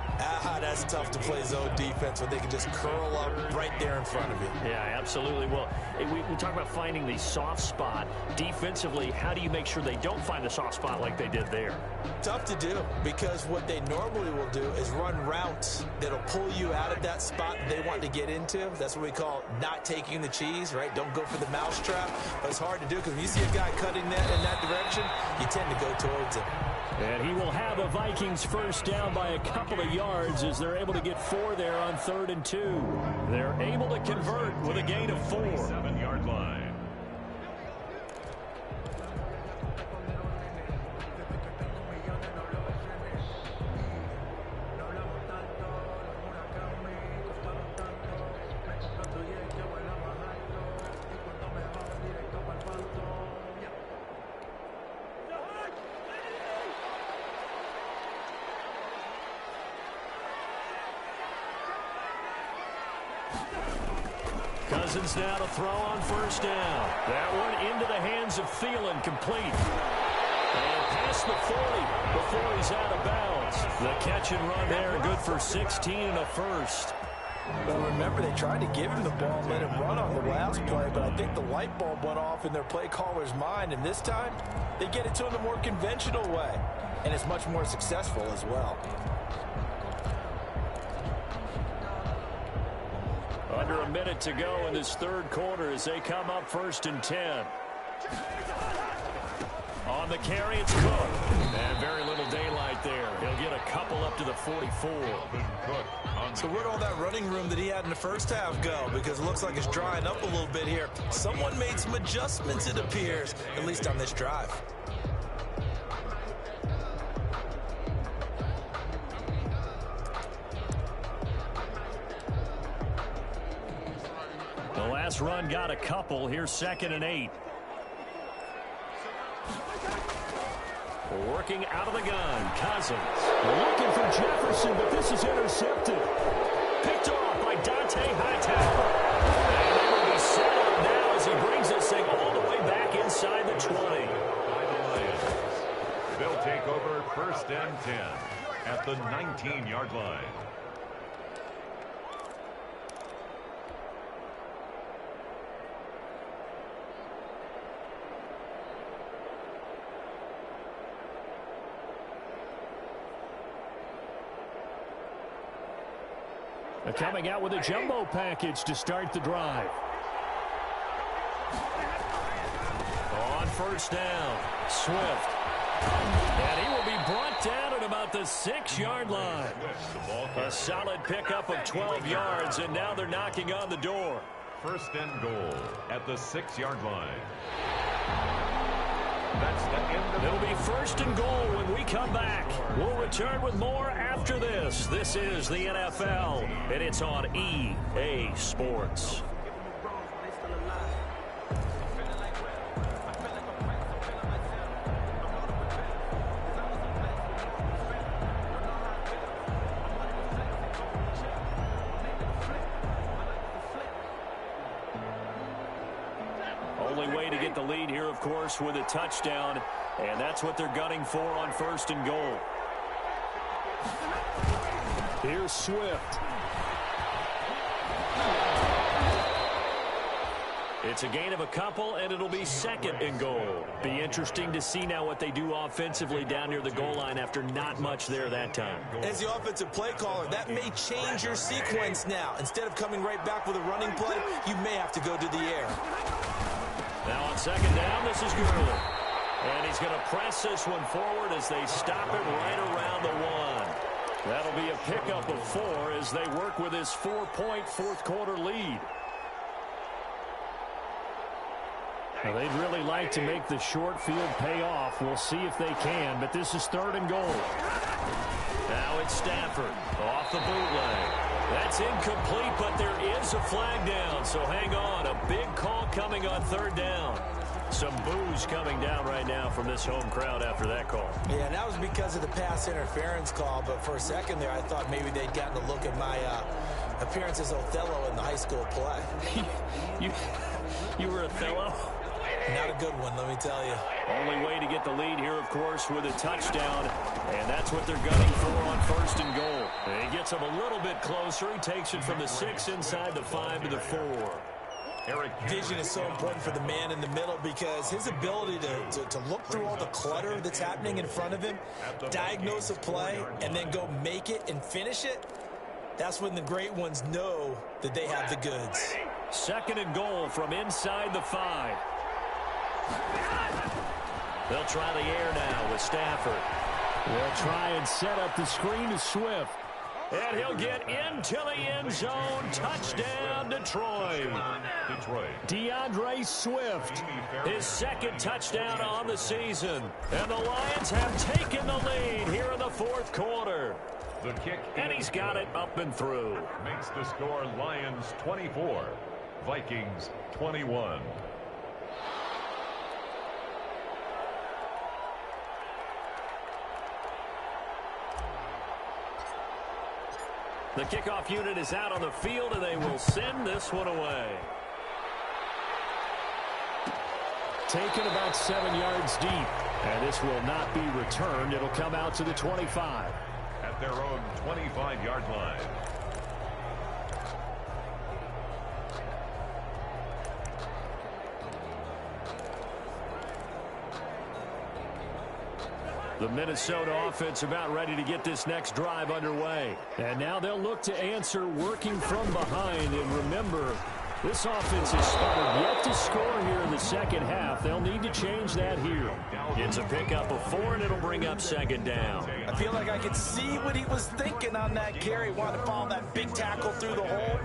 That's tough to play zone defense when they can just curl up right there in front of you. Yeah, absolutely. Well, we talk about finding the soft spot. Defensively, how do you make sure they don't find the soft spot like they did there? Tough to do, because what they normally will do is run routes that'll pull you out of that spot they want to get into. That's what we call not taking the cheese, right? Don't go for the mousetrap. But it's hard to do, because when you see a guy cutting that in that direction, you tend to go towards him. And he will have a Vikings 1st down by a couple of yards as they're able to get 4 there on 3rd and 2. They're able to convert with a gain of 4. 7-yard line. Cousins now to throw on 1st down. That one into the hands of Thielen, complete. And past the 40 before he's out of bounds. The catch and run there, good for 16 and a 1st. Well, remember, they tried to give him the ball and let him run on the last play, but I think the light bulb went off in their play caller's mind, and this time they get it to him the more conventional way, and it's much more successful as well. Under a minute to go in this 3rd quarter as they come up 1st and 10. On the carry, it's Cook. And very little daylight there. He'll get a couple up to the 44. So where'd all that running room that he had in the first half go? Because it looks like it's drying up a little bit here. Someone made some adjustments, it appears, at least on this drive. The last run got a couple. Here's 2nd and 8. Working out of the gun, Cousins. Looking for Jefferson, but this is intercepted. Picked off by Dante Hightower. And they will be set up now as he brings this thing all the way back inside the 20. By the Lions. They'll take over 1st and 10 at the 19-yard line. They're coming out with a jumbo package to start the drive. On 1st down, Swift. And he will be brought down at about the 6-yard line. A solid pickup of 12 yards, and now they're knocking on the door. 1st and goal at the 6-yard line. That's the end of it. It'll be 1st and goal when we come back. We'll return with more after this. This is the NFL, and it's on EA Sports. Only way to get the lead here, of course, with a touchdown, and that's what they're gunning for on 1st and goal. Here's Swift. It's a gain of a couple, and it'll be 2nd and goal. Be interesting to see now what they do offensively down near the goal line after not much there that time. As the offensive play caller, that may change your sequence now. Instead of coming right back with a running play, you may have to go to the air. Now on 2nd down, this is Gurley. And he's going to press this one forward as they stop it right around the 1. That'll be a pickup of 4 as they work with his 4-point 4th-quarter lead. Now, they'd really like to make the short field pay off. We'll see if they can, but this is 3rd and goal. Now it's Stafford off the bootleg. That's incomplete, but there is a flag down, so hang on. A big call coming on 3rd down. Some boos coming down right now from this home crowd after that call. Yeah, and that was because of the pass interference call, but for a second there I thought maybe they'd gotten a look at my appearance as Othello in the high school play. You were Othello? Not a good one, let me tell you. Only way to get the lead here, of course, with a touchdown, and that's what they're gunning for on 1st and goal. And he gets him a little bit closer. He takes it from the 6 inside the 5 to the 4. Vision is so important for the man in the middle because his ability to look through all the clutter that's happening in front of him, diagnose a play, and then go make it and finish it, that's when the great ones know that they have the goods. 2nd and goal from inside the 5. They'll try the air now with Stafford. They'll try and set up the screen to Swift. And he'll get into the end zone. Touchdown, Detroit. DeAndre Swift, his 2nd touchdown on the season. And the Lions have taken the lead here in the 4th quarter. The kick. And he's got it up and through. Makes the score Lions 24, Vikings 21. The kickoff unit is out on the field, and they will send this one away. Taken about 7 yards deep, and this will not be returned. It'll come out to the 25. At their own 25-yard line. The Minnesota offense about ready to get this next drive underway. And now they'll look to answer working from behind. And remember, This offense has started yet to score here in the second half. They'll need to change that here. It's a pickup of 4, and it'll bring up second down. I feel like I could see what he was thinking on that carry. Wanted to follow that big tackle through the hole.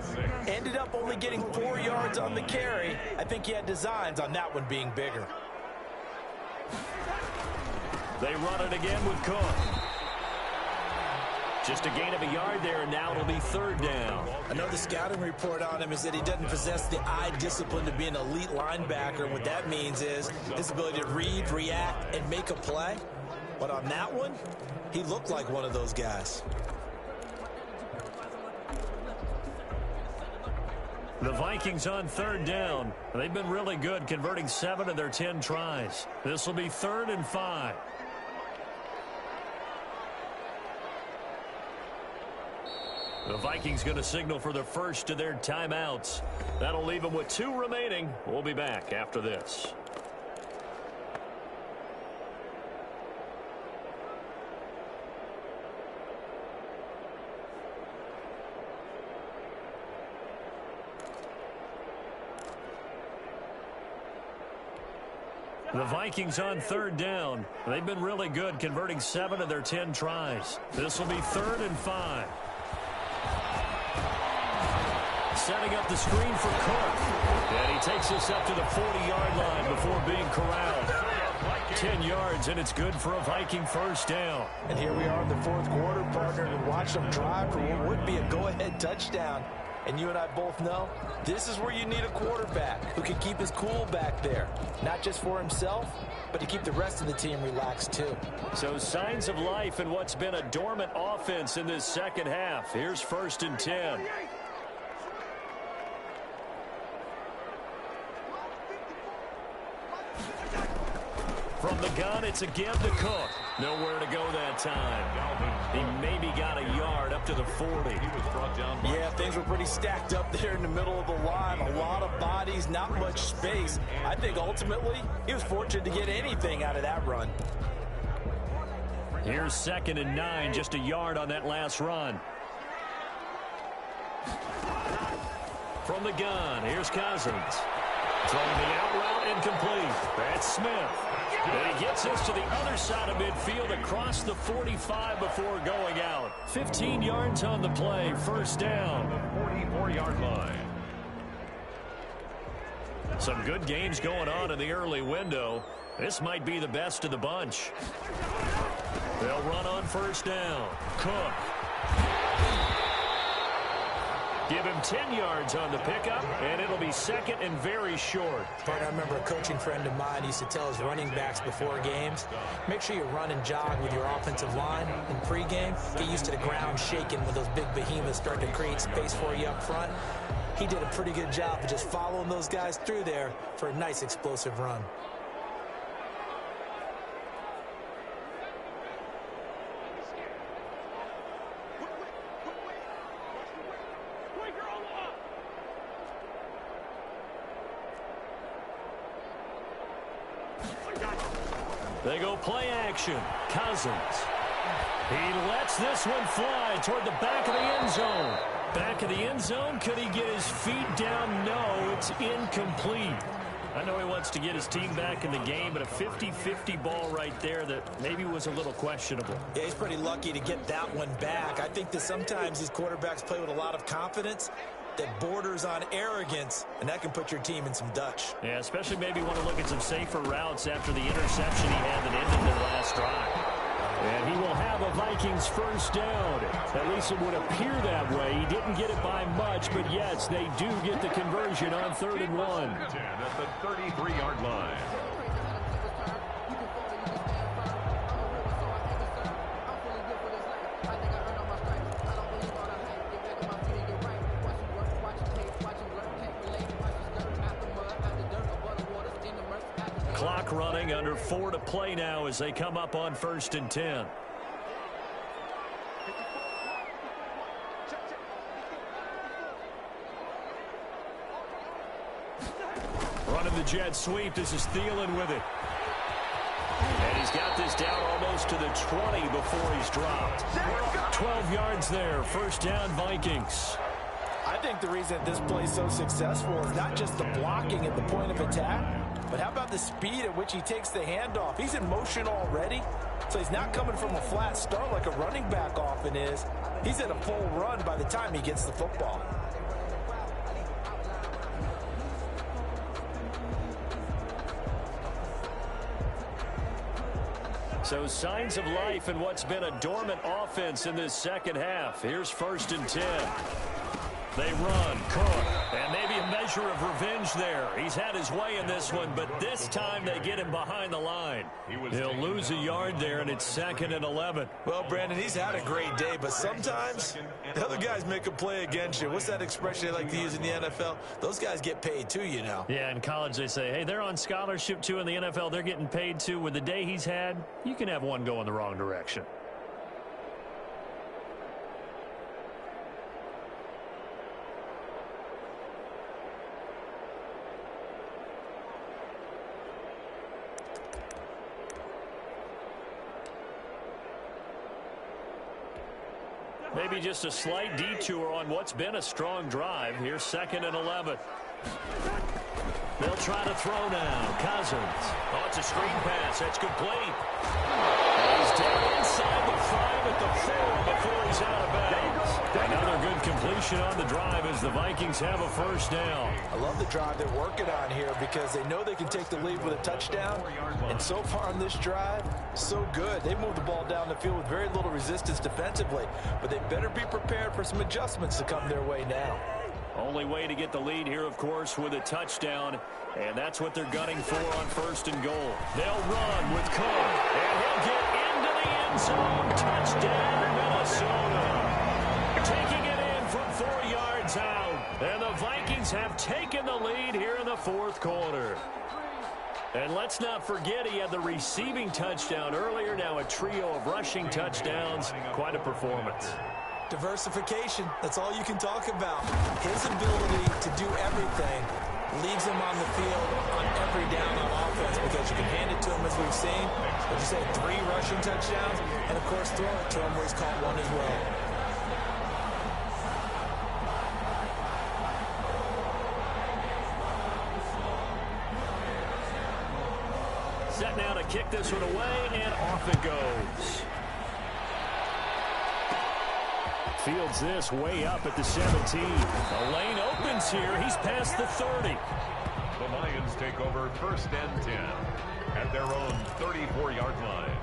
Ended up only getting 4 yards on the carry. I think he had designs on that one being bigger. They run it again with Cook. Just a gain of a yard there, and now it'll be third down. I know the scouting report on him is that he doesn't possess the eye discipline to be an elite linebacker. And what that means is his ability to read, react, and make a play. But on that one, he looked like one of those guys. The Vikings on third down. They've been really good, converting 7 of their 10 tries. This will be 3rd and 5. The Vikings going to signal for the first of their timeouts. That'll leave them with 2 remaining. We'll be back after this. The Vikings on third down. They've been really good, converting 7 of their 10 tries. This will be 3rd and 5. Setting up the screen for Cook. And he takes this up to the 40-yard line before being corralled. 10 yards, and it's good for a Viking first down. And here we are in the 4th quarter, partner, and watch them drive for what would be a go-ahead touchdown. And you and I both know this is where you need a quarterback who can keep his cool back there. Not just for himself, but to keep the rest of the team relaxed too. So signs of life in what's been a dormant offense in this second half. Here's 1st and 10. From the gun, it's again to Cook. Nowhere to go that time. He maybe got a yard up to the 40. Yeah, things were pretty stacked up there in the middle of the line. A lot of bodies, not much space. I think ultimately he was fortunate to get anything out of that run. Here's 2nd and 9, just a yard on that last run. From the gun, here's Cousins. Throwing the out route incomplete. That's Smith. And he gets us to the other side of midfield across the 45 before going out. 15 yards on the play, first down. The 44-yard line. Some good games going on in the early window. This might be the best of the bunch. They'll run on first down. Cook. Give him 10 yards on the pickup, and it'll be 2nd and very short. I remember a coaching friend of mine used to tell his running backs before games, make sure you run and jog with your offensive line in pregame. Get used to the ground shaking when those big behemoths start to create space for you up front. He did a pretty good job of just following those guys through there for a nice explosive run. They go play action. Cousins. He lets this one fly toward the back of the end zone. Back of the end zone. Could he get his feet down? No, it's incomplete. I know he wants to get his team back in the game, but a 50-50 ball right there that maybe was a little questionable. Yeah, he's pretty lucky to get that one back. I think that sometimes these quarterbacks play with a lot of confidence that borders on arrogance, and that can put your team in some Dutch. Yeah, especially maybe want to look at some safer routes after the interception he had that ended their last drive. And he will have a Vikings first down. At least it would appear that way. He didn't get it by much, but yes, they do get the conversion on 3rd and 1. 10 at the 33-yard line. Clock running, under 4 to play now as they come up on 1st and 10. Running the jet sweep. This is Thielen with it. And he's got this down almost to the 20 before he's dropped. 12 yards there. First down, Vikings. I think the reason this play is so successful is not just the blocking at the point of attack, but how about the speed at which he takes the handoff? He's in motion already, so he's not coming from a flat start like a running back often is. He's at a full run by the time he gets the football. So signs of life in what's been a dormant offense in this second half. Here's 1st and 10. They run, Cook, and maybe a measure of revenge there. He's had his way in this one, but this time they get him behind the line. He'll lose a yard there, and it's 2nd and 11. Well, Brandon, he's had a great day, but sometimes the other guys make a play against you. What's that expression they like to use in the NFL? Those guys get paid too, you know. Yeah, in college they say, hey, they're on scholarship too. In the NFL, they're getting paid too. With the day he's had, you can have one go in the wrong direction. Maybe just a slight detour on what's been a strong drive. Here's 2nd and 11. They'll try to throw now. Cousins. Oh, it's a screen pass. That's complete. He's down inside the 5 at the 4 before he's out of bounds. Another good completion on the drive as the Vikings have a 1st down. I love the drive they're working on here because they know they can take the lead with a touchdown. And so far on this drive, so good. They moved the ball down the field with very little resistance defensively. But they better be prepared for some adjustments to come their way now. Only way to get the lead here, of course, with a touchdown. And that's what they're gunning for on 1st and goal. They'll run with Cook. And he'll get into the end zone. Touchdown, Minnesota. Taking it in from 4 yards out. And the Vikings have taken the lead here in the 4th quarter. And let's not forget he had the receiving touchdown earlier. Now a trio of rushing touchdowns. Quite a performance. Diversification, that's all you can talk about. His ability to do everything leaves him on the field on every down on offense because you can hand it to him as we've seen. As you said, 3 rushing touchdowns, and of course throw it to him where he's caught one as well. Set now to kick this one away, and off it goes. Fields this way up at the 17. The lane opens here. He's past the 30. The Lions take over 1st and 10 at their own 34-yard line.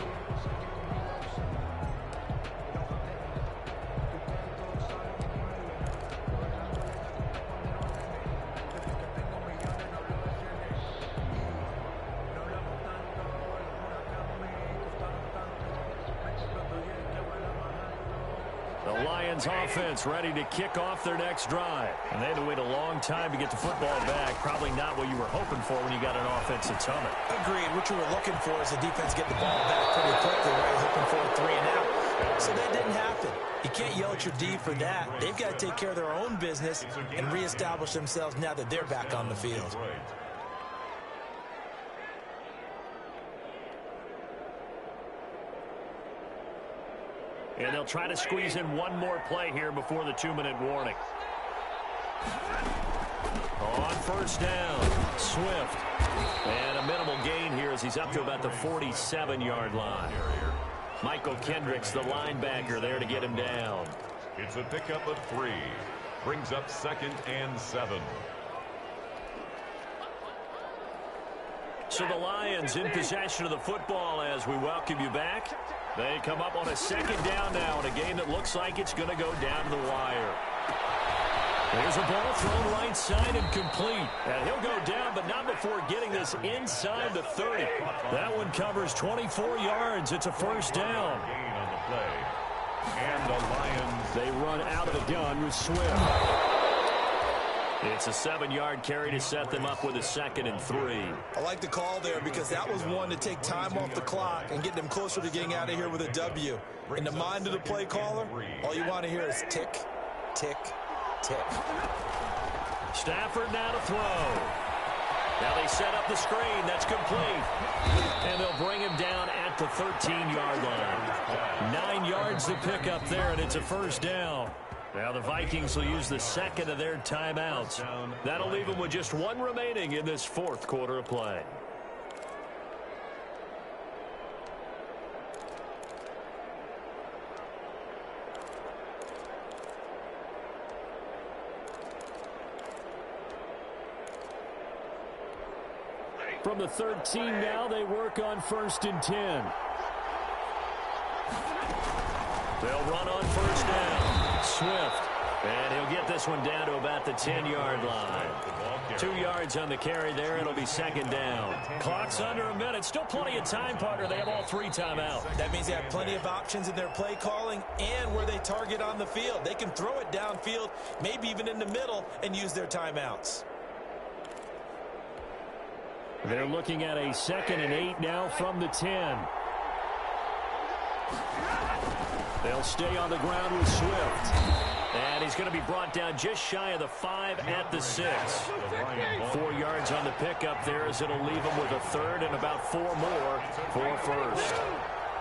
Offense ready to kick off their next drive. And they had to wait a long time to get the football back. Probably not what you were hoping for when you got an offense that's humming. Agreed. What you were looking for is the defense get the ball back pretty quickly, right? Hoping for a 3 and out. So that didn't happen. You can't yell at your D for that. They've got to take care of their own business and reestablish themselves now that they're back on the field. And they'll try to squeeze in one more play here before the 2-minute warning. On 1st down, Swift. And a minimal gain here as he's up to about the 47-yard line. Michael Kendricks, the linebacker, there to get him down. It's a pickup of 3. Brings up 2nd and 7. So the Lions in possession of the football as we welcome you back. They come up on a 2nd down now in a game that looks like it's going to go down to the wire. There's a ball thrown right side and complete. And he'll go down, but not before getting this inside the 30. That one covers 24 yards. It's a 1st down. Gain on the play. And the Lions, they run out of the gun with Swift. It's a 7-yard carry to set them up with a 2nd and 3. I like the call there because that was one to take time off the clock and get them closer to getting out of here with a W. In the mind of the play caller, all you want to hear is tick, tick, tick. Stafford now to throw. Now they set up the screen. That's complete. And they'll bring him down at the 13-yard line. 9 yards to pick up there, and it's a 1st down. Now the Vikings will use the second of their timeouts. That'll leave them with just one remaining in this fourth quarter of play. From the 13 now, they work on 1st and 10. They'll run on 1st down. Swift. And he'll get this one down to about the 10-yard line. 2 yards on the carry there. It'll be 2nd down. Clock's under a minute. Still plenty of time, partner. They have all 3 timeouts. That means they have plenty of options in their play calling and where they target on the field. They can throw it downfield, maybe even in the middle, and use their timeouts. They're looking at a 2nd and 8 now from the 10. They'll stay on the ground with Swift. And he's going to be brought down just shy of the 5 at the 6. 4 yards on the pickup there as it'll leave him with a 3rd and about 4 more for 1st.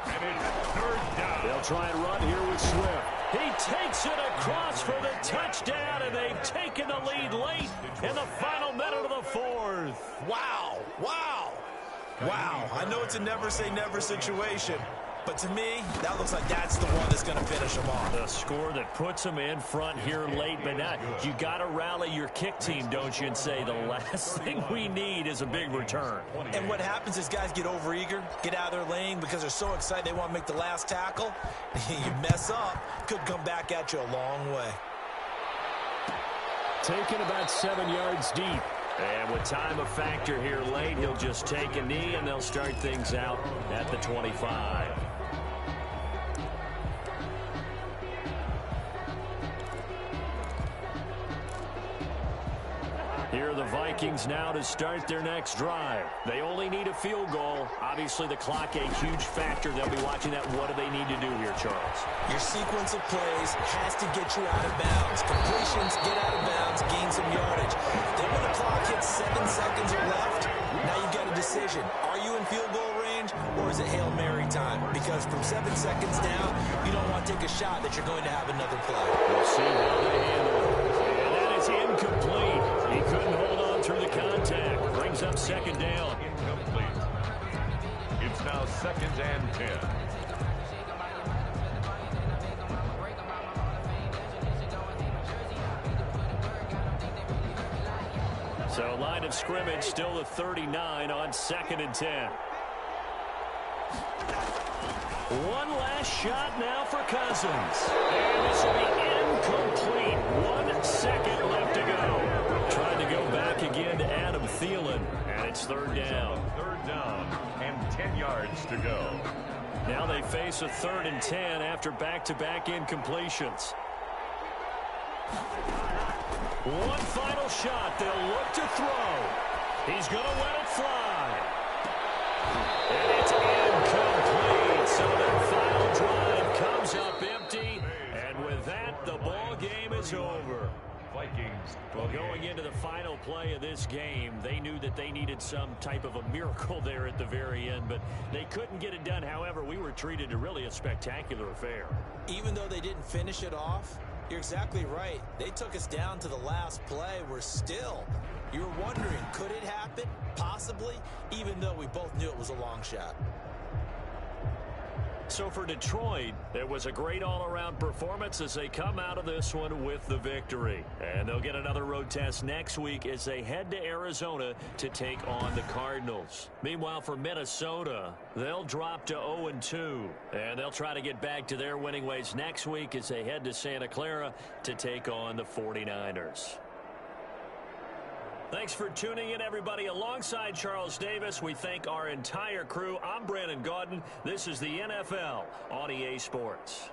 And it's 3rd down. They'll try and run here with Swift. He takes it across for the touchdown, and they've taken the lead late in the final minute of the 4th. Wow, wow, wow. I know it's a never-say-never situation, but to me, that looks like that's the one that's going to finish them off. The score that puts them in front here late, but now you got to rally your kick team, don't you, and say the last thing we need is a big return. And what happens is guys get overeager, get out of their lane because they're so excited they want to make the last tackle. You mess up, could come back at you a long way. Taken about 7 yards deep. And with time a factor here late, he'll just take a knee, and they'll start things out at the 25. Here are the Vikings now to start their next drive. They only need a field goal. Obviously, the clock a huge factor. They'll be watching that. What do they need to do here, Charles? Your sequence of plays has to get you out of bounds. Completions, get out of bounds, gain some yardage. Then when the clock hits 7 seconds or left, now you've got a decision. Are you in field goal range, or is it Hail Mary time? Because from 7 seconds down, you don't want to take a shot that you're going to have another play. We'll see how they handle it. And that is incomplete. He couldn't hold on through the contact. Brings up 2nd down. Incomplete. It's now 2nd and 10. So line of scrimmage still the 39 on 2nd and 10. One last shot now for Cousins. And this will be incomplete. 1 second left to go. Trying to go back again to Adam Thielen. And it's 3rd down. 3rd down and 10 yards to go. Now they face a 3rd and 10 after back-to-back incompletions. One final shot. They'll look to throw. He's going to let it fly. And it's incomplete. So their final drive comes up empty. And with that, the ball game is over. Vikings. Well, going into the final play of this game, they knew that they needed some type of a miracle there at the very end, but they couldn't get it done. However, we were treated to really a spectacular affair. Even though they didn't finish it off, you're exactly right. They took us down to the last play. We're still, you were wondering, could it happen? Possibly, even though we both knew it was a long shot. So for Detroit, it was a great all-around performance as they come out of this one with the victory. And they'll get another road test next week as they head to Arizona to take on the Cardinals. Meanwhile, for Minnesota, they'll drop to 0-2. And they'll try to get back to their winning ways next week as they head to Santa Clara to take on the 49ers. Thanks for tuning in, everybody. Alongside Charles Davis, we thank our entire crew. I'm Brandon Gaudin. This is the NFL on EA Sports.